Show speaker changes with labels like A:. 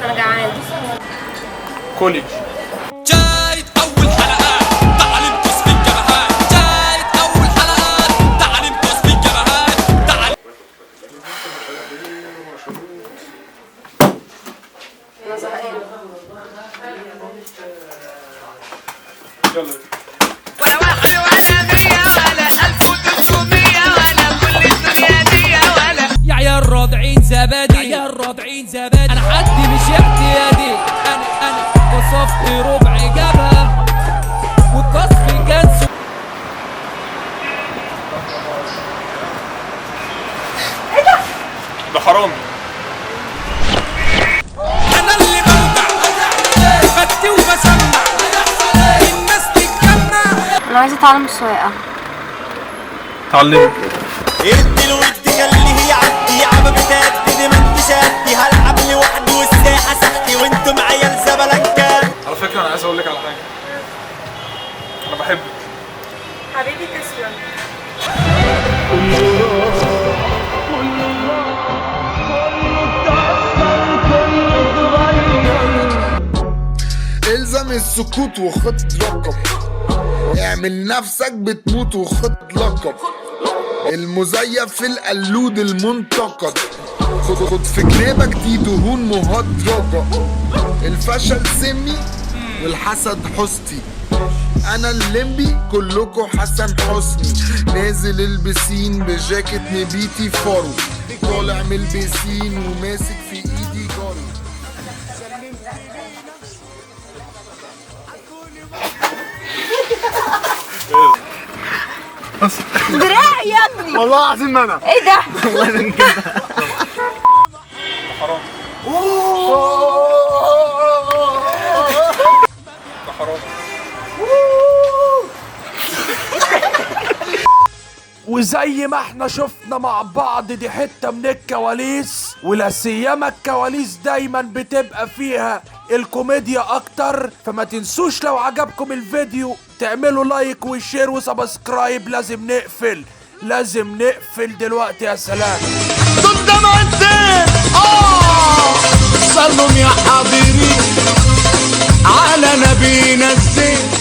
A: انا جعان.
B: كولي.
C: جايت اول حلقات تعليم قص في الجبهات، جايت اول حلقات تعليم قص في الجبهات،
A: انا زهقان.
B: يلا.
C: ولا واحد ولا 100 ولا 1300 ولا كل الدنيا دي ولا يا عيال رادعين زبادي، يا عيال رادعين زبادي. انا حدي مش اعتيادي، انا وصفت ربع جبهه والتصفي كان
B: ده حرامي.
C: انا اللي بودع بدي وبسمع الناس تتجمع.
A: انا عايزه اتعلم السواقه.
B: اتعلمي.
D: ادي الود خليه يعدي عم بتأدي ما انتش قدي، هلعب لوحدي والساحه سحتي وانتم عيال زبلنكه.
B: على فكرة أنا عايز أقول لك على حاجة. أنا بحبك.
A: حبيبي تسلم.
E: الزم السكوت وخد رقم، اعمل نفسك بتموت وخد لقب، المزيف في القلود المنتقد، خد في جيبك دي دهون مهدرجة، الفشل سمي والحسد حستي، انا الليمبي كلكو حسن حسني، نازل البسين بجاكيت نبيتي فارو، طالع من البسين وماسك في ايدي جارو.
A: دراع يا ابني.
E: والله العظيم ما انا.
A: ايه ده؟
B: حرام. ده حرام.
F: وزي ما احنا شفنا مع بعض دي حتة من الكواليس، ولا سيما الكواليس دايما بتبقى فيها الكوميديا اكتر. فما تنسوش لو عجبكم الفيديو تعملوا لايك وشير وسبسكرايب. لازم نقفل دلوقتي. يا سلام.
D: ضد منتين صلوا يا حاضرين على نبينا الزين.